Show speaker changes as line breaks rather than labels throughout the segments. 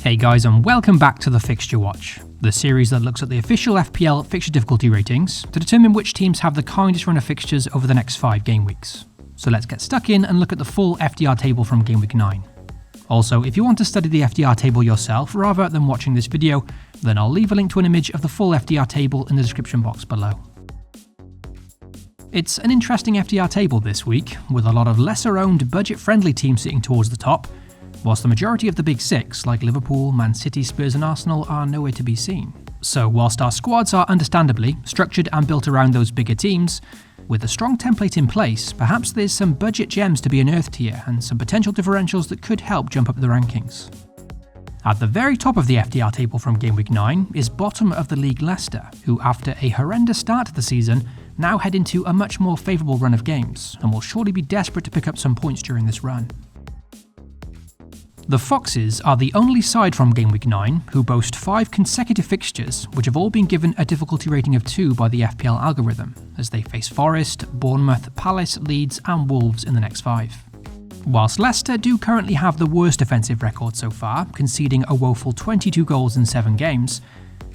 Hey guys, and welcome back to the Fixture Watch, the series that looks at the official FPL fixture difficulty ratings to determine which teams have the kindest run of fixtures over the next 5 game weeks. So let's get stuck in and look at the full FDR table from Gameweek 9. Also, if you want to study the FDR table yourself rather than watching this video, then I'll leave a link to an image of the full FDR table in the description box below. It's an interesting FDR table this week, with a lot of lesser-owned, budget-friendly teams sitting towards the top, whilst the majority of the big six, like Liverpool, Man City, Spurs and Arsenal, are nowhere to be seen. So whilst our squads are understandably structured and built around those bigger teams, with a strong template in place, perhaps there's some budget gems to be unearthed here and some potential differentials that could help jump up the rankings. At the very top of the FDR table from Gameweek 9 is bottom of the league Leicester, who after a horrendous start to the season, now head into a much more favourable run of games, and will surely be desperate to pick up some points during this run. The Foxes are the only side from Gameweek 9 who boast 5 consecutive fixtures, which have all been given a difficulty rating of 2 by the FPL algorithm, as they face Forest, Bournemouth, Palace, Leeds and Wolves in the next 5. Whilst Leicester do currently have the worst defensive record so far, conceding a woeful 22 goals in 7 games,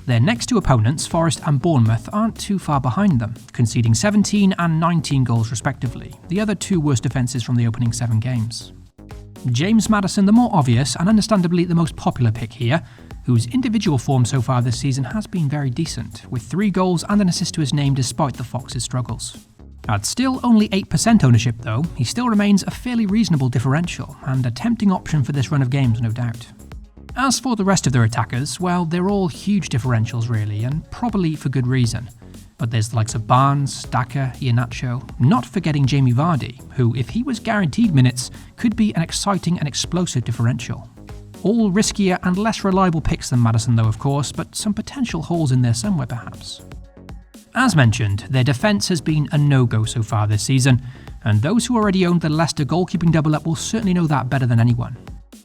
their next two opponents, Forest and Bournemouth, aren't too far behind them, conceding 17 and 19 goals respectively, the other two worst defences from the opening 7 games. James Maddison, the more obvious and understandably the most popular pick here, whose individual form so far this season has been very decent, with 3 goals and an assist to his name despite the Foxes' struggles. At still only 8% ownership though, he still remains a fairly reasonable differential, and a tempting option for this run of games no doubt. As for the rest of their attackers, well, they're all huge differentials really, and probably for good reason. But there's the likes of Barnes, Daka, Iheanacho, not forgetting Jamie Vardy, who, if he was guaranteed minutes, could be an exciting and explosive differential. All riskier and less reliable picks than Maddison though of course, but some potential holes in there somewhere perhaps. As mentioned, their defence has been a no-go so far this season, and those who already owned the Leicester goalkeeping double-up will certainly know that better than anyone.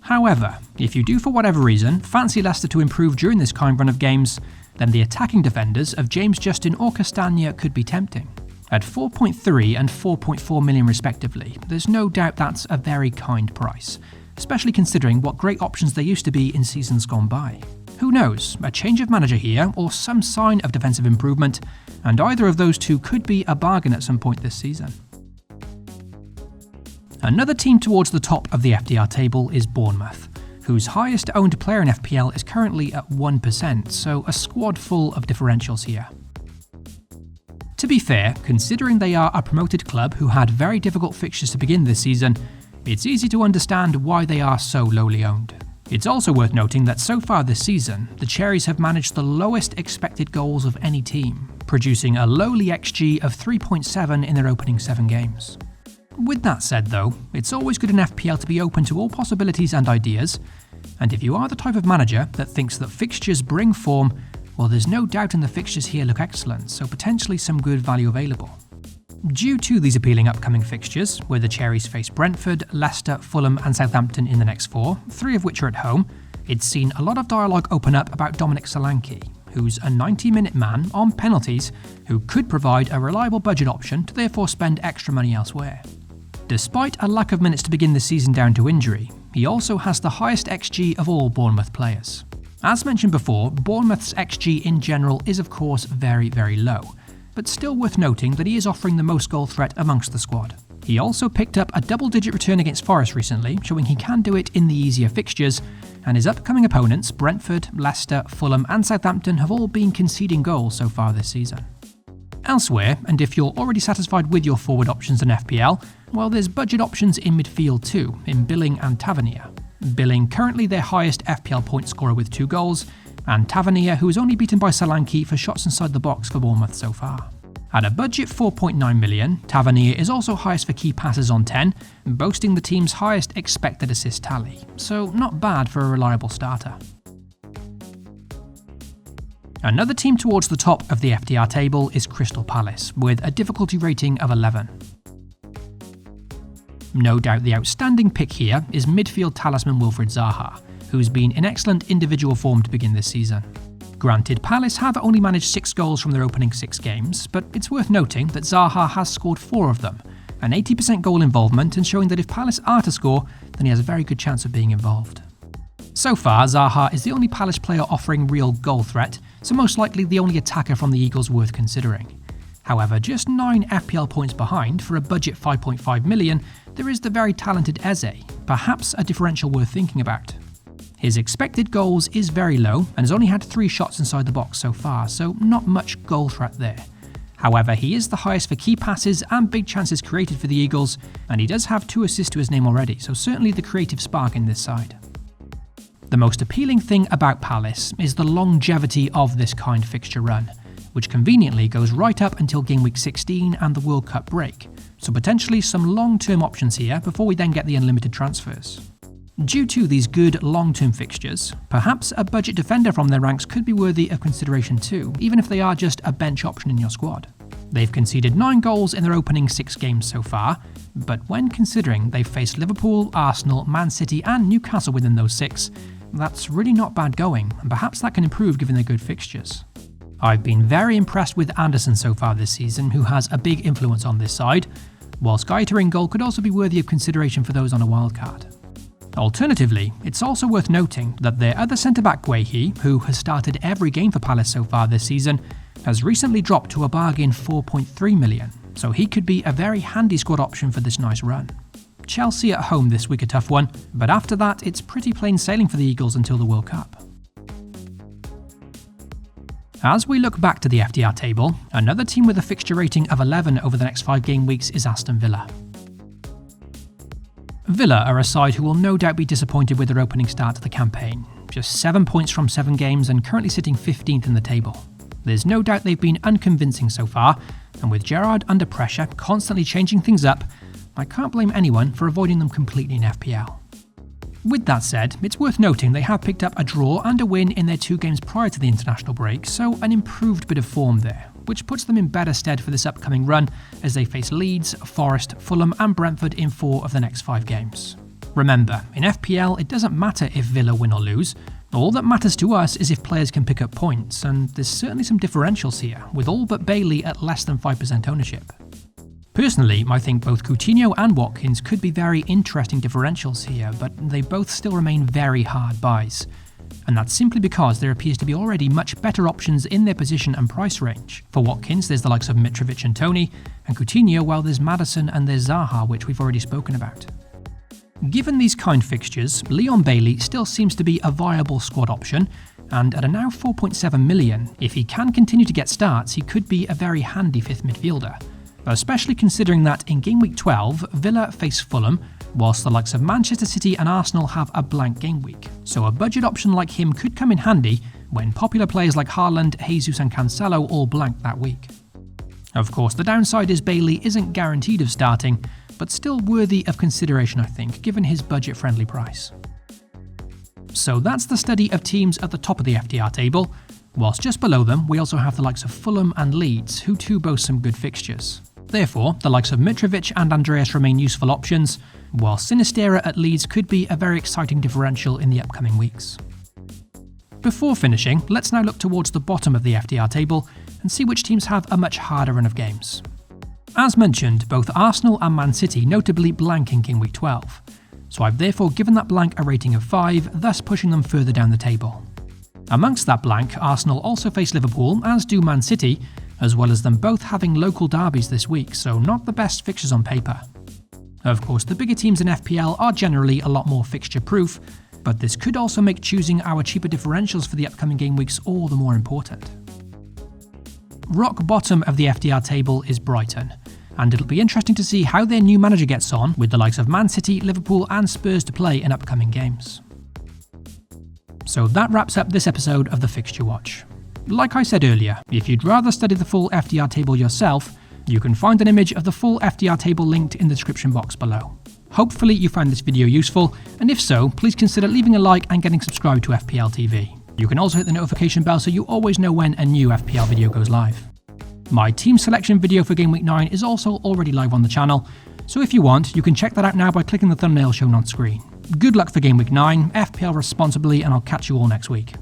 However, if you do for whatever reason fancy Leicester to improve during this kind run of games, then the attacking defenders of James Justin or Castagna could be tempting. At 4.3 and 4.4 million respectively, there's no doubt that's a very kind price, especially considering what great options there used to be in seasons gone by. Who knows, a change of manager here or some sign of defensive improvement, and either of those two could be a bargain at some point this season. Another team towards the top of the FDR table is Bournemouth, whose highest owned player in FPL is currently at 1%, so a squad full of differentials here. To be fair, considering they are a promoted club who had very difficult fixtures to begin this season, it's easy to understand why they are so lowly owned. It's also worth noting that so far this season, the Cherries have managed the lowest expected goals of any team, producing a lowly XG of 3.7 in their opening 7 games. With that said though, it's always good in FPL to be open to all possibilities and ideas, and if you are the type of manager that thinks that fixtures bring form, well there's no doubt in the fixtures here look excellent, so potentially some good value available. Due to these appealing upcoming fixtures, where the Cherries face Brentford, Leicester, Fulham and Southampton in the next 4, 3 of which are at home, it's seen a lot of dialogue open up about Dominic Solanke, who's a 90-minute man on penalties who could provide a reliable budget option to therefore spend extra money elsewhere. Despite a lack of minutes to begin the season down to injury, he also has the highest XG of all Bournemouth players. As mentioned before, Bournemouth's XG in general is of course very low, but still worth noting that he is offering the most goal threat amongst the squad. He also picked up a double-digit return against Forest recently, showing he can do it in the easier fixtures, and his upcoming opponents, Brentford, Leicester, Fulham and Southampton, have all been conceding goals so far this season. Elsewhere, and if you're already satisfied with your forward options in FPL, well there's budget options in midfield too, in Billing and Tavernier. Billing currently their highest FPL point scorer with 2 goals, and Tavernier who is only beaten by Solanke for shots inside the box for Bournemouth so far. At a budget 4.9 million, Tavernier is also highest for key passes on 10, boasting the team's highest expected assist tally, so not bad for a reliable starter. Another team towards the top of the FDR table is Crystal Palace, with a difficulty rating of 11. No doubt the outstanding pick here is midfield talisman Wilfried Zaha, who's been in excellent individual form to begin this season. Granted, Palace have only managed 6 goals from their opening 6 games, but it's worth noting that Zaha has scored 4 of them, an 80% goal involvement and showing that if Palace are to score, then he has a very good chance of being involved. So far, Zaha is the only Palace player offering real goal threat, so most likely the only attacker from the Eagles worth considering. However, just 9 FPL points behind, for a budget 5.5 million, there is the very talented Eze, perhaps a differential worth thinking about. His expected goals is very low and has only had 3 shots inside the box so far, so not much goal threat there. However, he is the highest for key passes and big chances created for the Eagles, and he does have 2 assists to his name already, so certainly the creative spark in this side. The most appealing thing about Palace is the longevity of this kind fixture run, which conveniently goes right up until Gameweek 16 and the World Cup break, so potentially some long-term options here before we then get the unlimited transfers. Due to these good long-term fixtures, perhaps a budget defender from their ranks could be worthy of consideration too, even if they are just a bench option in your squad. They've conceded 9 goals in their opening 6 games so far, but when considering they've faced Liverpool, Arsenal, Man City and Newcastle within those 6, that's really not bad going, and perhaps that can improve given their good fixtures. I've been very impressed with Anderson so far this season, who has a big influence on this side, whilst Gaeta in goal could also be worthy of consideration for those on a wildcard. Alternatively, it's also worth noting that their other centre-back Guehi, who has started every game for Palace so far this season, has recently dropped to a bargain 4.3 million, so he could be a very handy squad option for this nice run. Chelsea at home this week a tough one, but after that it's pretty plain sailing for the Eagles until the World Cup. As we look back to the FDR table, another team with a fixture rating of 11 over the next 5 game weeks is Aston Villa. Villa are a side who will no doubt be disappointed with their opening start to the campaign, just 7 points from 7 games and currently sitting 15th in the table. There's no doubt they've been unconvincing so far, and with Gerrard under pressure, constantly changing things up, I can't blame anyone for avoiding them completely in FPL. With that said, it's worth noting they have picked up a draw and a win in their 2 games prior to the international break, so an improved bit of form there, which puts them in better stead for this upcoming run as they face Leeds, Forest, Fulham and Brentford in 4 of the next 5 games. Remember, in FPL it doesn't matter if Villa win or lose, all that matters to us is if players can pick up points, and there's certainly some differentials here, with all but Bailey at less than 5% ownership. Personally, I think both Coutinho and Watkins could be very interesting differentials here, but they both still remain very hard buys. And that's simply because there appears to be already much better options in their position and price range. For Watkins, there's the likes of Mitrovic and Toney, and Coutinho, well, there's Maddison and there's Zaha, which we've already spoken about. Given these kind fixtures, Leon Bailey still seems to be a viable squad option, and at a now 4.7 million, if he can continue to get starts, he could be a very handy 5th midfielder. Especially considering that in Game Week 12, Villa face Fulham, whilst the likes of Manchester City and Arsenal have a blank game week. So a budget option like him could come in handy when popular players like Haaland, Jesus and Cancelo all blank that week. Of course, the downside is Bailey isn't guaranteed of starting, but still worthy of consideration I think, given his budget-friendly price. So that's the study of teams at the top of the FDR table, whilst just below them we also have the likes of Fulham and Leeds, who too boast some good fixtures. Therefore, the likes of Mitrovic and Andreas remain useful options, while Sinistera at Leeds could be a very exciting differential in the upcoming weeks. Before finishing, let's now look towards the bottom of the FDR table and see which teams have a much harder run of games. As mentioned, both Arsenal and Man City notably blank in Game Week 12, so I've therefore given that blank a rating of 5, thus pushing them further down the table. Amongst that blank, Arsenal also face Liverpool, as do Man City, as well as them both having local derbies this week, so not the best fixtures on paper. Of course, the bigger teams in FPL are generally a lot more fixture-proof, but this could also make choosing our cheaper differentials for the upcoming game weeks all the more important. Rock bottom of the FDR table is Brighton, and it'll be interesting to see how their new manager gets on with the likes of Man City, Liverpool and Spurs to play in upcoming games. So that wraps up this episode of the Fixture Watch. Like I said earlier, if you'd rather study the full FDR table yourself, you can find an image of the full FDR table linked in the description box below. Hopefully you found this video useful, and if so, please consider leaving a like and getting subscribed to FPL TV. You can also hit the notification bell so you always know when a new FPL video goes live. My team selection video for Game Week 9 is also already live on the channel, so if you want, you can check that out now by clicking the thumbnail shown on screen. Good luck for Game Week 9, FPL responsibly, and I'll catch you all next week.